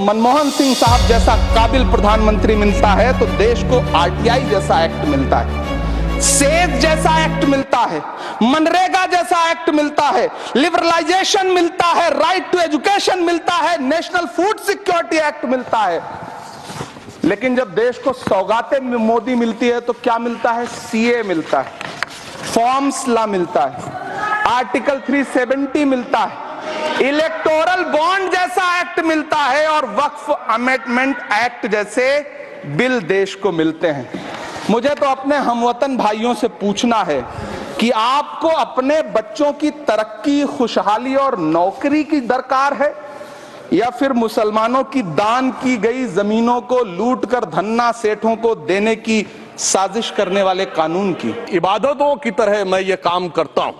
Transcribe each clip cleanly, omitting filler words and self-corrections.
मनमोहन सिंह साहब जैसा काबिल प्रधानमंत्री मिलता है तो देश को आरटीआई जैसा एक्ट मिलता है, सेज जैसा एक्ट मिलता है, मनरेगा जैसा एक्ट मिलता है, लिबरलाइजेशन मिलता है, राइट टू एजुकेशन मिलता है, नेशनल फूड सिक्योरिटी एक्ट मिलता है। लेकिन जब देश को सौगातें मोदी मिलती है तो क्या मिलता है? सीए मिलता है, फॉर्म्स लॉ मिलता है, आर्टिकल 370 मिलता है, इलेक्टोरल बॉन्ड जैसा एक्ट मिलता है और वक्फ अमेंडमेंट एक्ट जैसे बिल देश को मिलते हैं। मुझे तो अपने हमवतन भाइयों से पूछना है कि आपको अपने बच्चों की तरक्की, खुशहाली और नौकरी की दरकार है या फिर मुसलमानों की दान की गई जमीनों को लूट कर धन्ना सेठों को देने की साजिश करने वाले कानून की? इबादतों की तरह मैं ये काम करता हूं,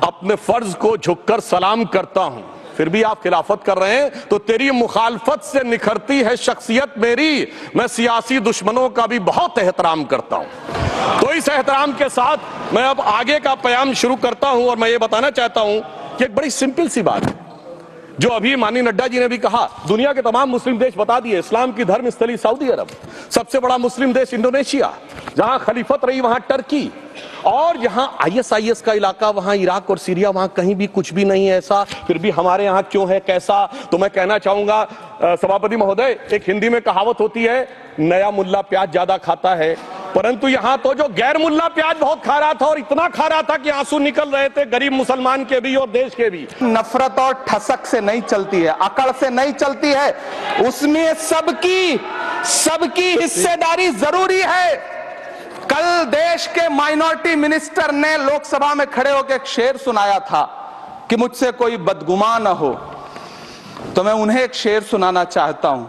अपने फर्ज को झुककर सलाम करता हूं, फिर भी आप खिलाफत कर रहे हैं तो तेरी मुखालफत से निखरती है शख्सियत मेरी। मैं सियासी दुश्मनों का भी बहुत एहतराम करता हूं। तो इस एहतराम के साथ मैं अब आगे का बयान शुरू करता हूं और मैं ये बताना चाहता हूं कि एक बड़ी सिंपल सी बात है जो अभी माननीय नड्डा जी ने भी कहा। दुनिया के तमाम मुस्लिम देश बता दिए, इस्लाम की धर्म स्थली सऊदी अरब, सबसे बड़ा मुस्लिम देश इंडोनेशिया, जहां खलीफत रही वहां टर्की, और जहां आईएसआईएस का इलाका वहां इराक और सीरिया, वहां कहीं भी कुछ भी नहीं है ऐसा, फिर भी हमारे यहां क्यों है कैसा? तो मैं कहना चाहूंगा सभापति महोदय, एक हिंदी में कहावत होती है, नया मुल्ला प्याज ज्यादा खाता है, परंतु यहां तो जो गैर मुल्ला प्याज बहुत खा रहा था और इतना खा रहा था कि आंसू निकल रहे थे, गरीब मुसलमान के भी और देश के भी। नफरत और ठसक से नहीं चलती है, अकड़ से नहीं चलती है, उसमें सबकी हिस्सेदारी जरूरी है। कल देश के माइनॉरिटी मिनिस्टर ने लोकसभा में खड़े होकर एक शेर सुनाया था कि मुझसे कोई बदगुमान न हो, तो मैं उन्हें एक शेर सुनाना चाहता हूं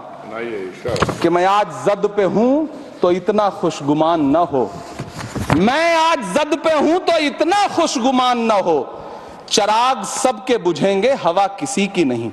कि मैं आज जद पे हूं तो इतना खुशगुमान न हो, मैं आज जद पे हूं तो इतना खुशगुमान न हो, चराग सबके बुझेंगे हवा किसी की नहीं।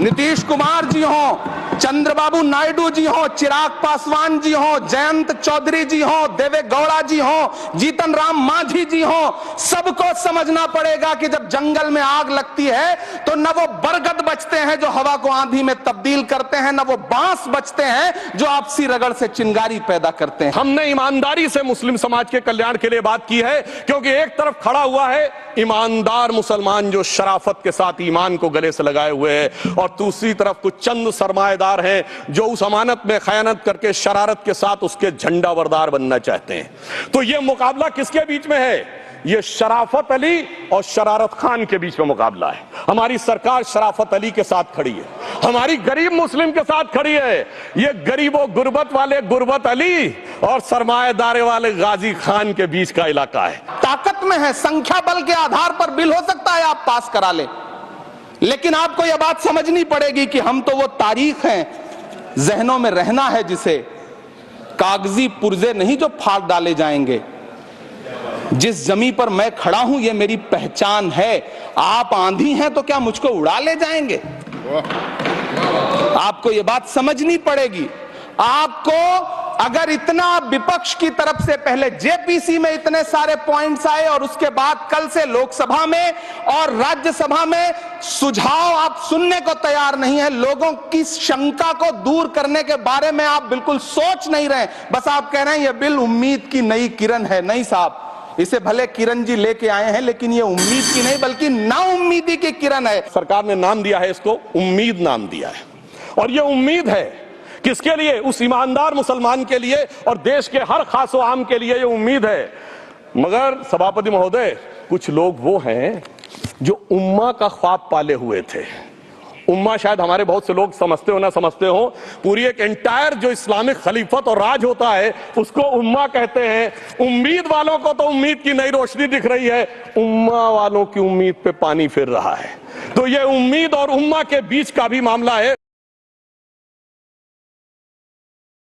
नीतीश कुमार जी हो, चंद्रबाबू नायडू जी हो, चिराग पासवान जी हो, जयंत चौधरी जी हो, देवे गौड़ा जी हो, जीतन राम मांझी जी हो, सबको समझना पड़ेगा कि जब जंगल में आग लगती है तो न वो बरगद बचते हैं जो हवा को आंधी में तब्दील करते हैं, न वो बांस बचते हैं जो आपसी रगड़ से चिंगारी पैदा करते हैं। हमने ईमानदारी से मुस्लिम समाज के कल्याण के लिए बात की है, क्योंकि एक तरफ खड़ा हुआ है ईमानदार मुसलमान जो शराफत के साथ ईमान को गले से लगाए हुए है, और दूसरी तरफ कुछ चंद सरमाएदार हैं जो उस अमानत में खयानत करके शरारत के साथ उसके झंडा बरदार बनना चाहते हैं। तो यह मुकाबला किसके बीच में है? यह शराफत अली और शरारत खान के बीच में मुकाबला है। हमारी सरकार शराफत अली के साथ खड़ी है, हमारी गरीब मुस्लिम के साथ खड़ी है। ये गरीबों गुर्बत वाले गुर्बत अली और सरमाएदारे वाले गाजी खान के बीच का इलाका है। ताकत में है, संख्या बल के आधार पर बिल हो सकता है आप पास करा ले, लेकिन आपको यह बात समझनी पड़ेगी कि हम तो वो तारीख हैं, जहनों में रहना है जिसे, कागजी पुर्जे नहीं जो फाड़ डाले जाएंगे। जिस जमीन पर मैं खड़ा हूं ये मेरी पहचान है। आप आंधी हैं तो क्या मुझको उड़ा ले जाएंगे? आपको यह बात समझनी पड़ेगी। आपको अगर इतना विपक्ष की तरफ से पहले जेपीसी में इतने सारे पॉइंट्स आए और उसके बाद कल से लोकसभा में और राज्यसभा में सुझाव आप सुनने को तैयार नहीं है, लोगों की शंका को दूर करने के बारे में आप बिल्कुल सोच नहीं रहे, बस आप कह रहे हैं यह बिल उम्मीद की नई किरण है। नहीं साहब, इसे भले किरण जी लेके आए हैं लेकिन ये उम्मीद की नहीं बल्कि नाउम्मीदी की किरण है। सरकार ने नाम दिया है इसको, उम्मीद नाम दिया है, और ये उम्मीद है किसके लिए? उस ईमानदार मुसलमान के लिए और देश के हर खासो आम के लिए ये उम्मीद है। मगर सभापति महोदय, कुछ लोग वो हैं जो उम्मा का ख्वाब पाले हुए थे। उम्मा शायद हमारे बहुत से लोग समझते हो ना समझते हो, पूरी एक एंटायर जो इस्लामिक खलीफत और राज होता है उसको उम्मा कहते हैं। उम्मीद वालों को तो उम्मीद की नई रोशनी दिख रही है, उम्मा वालों की उम्मीद पे पानी फिर रहा है। तो ये उम्मीद और उम्मा के बीच का भी मामला है।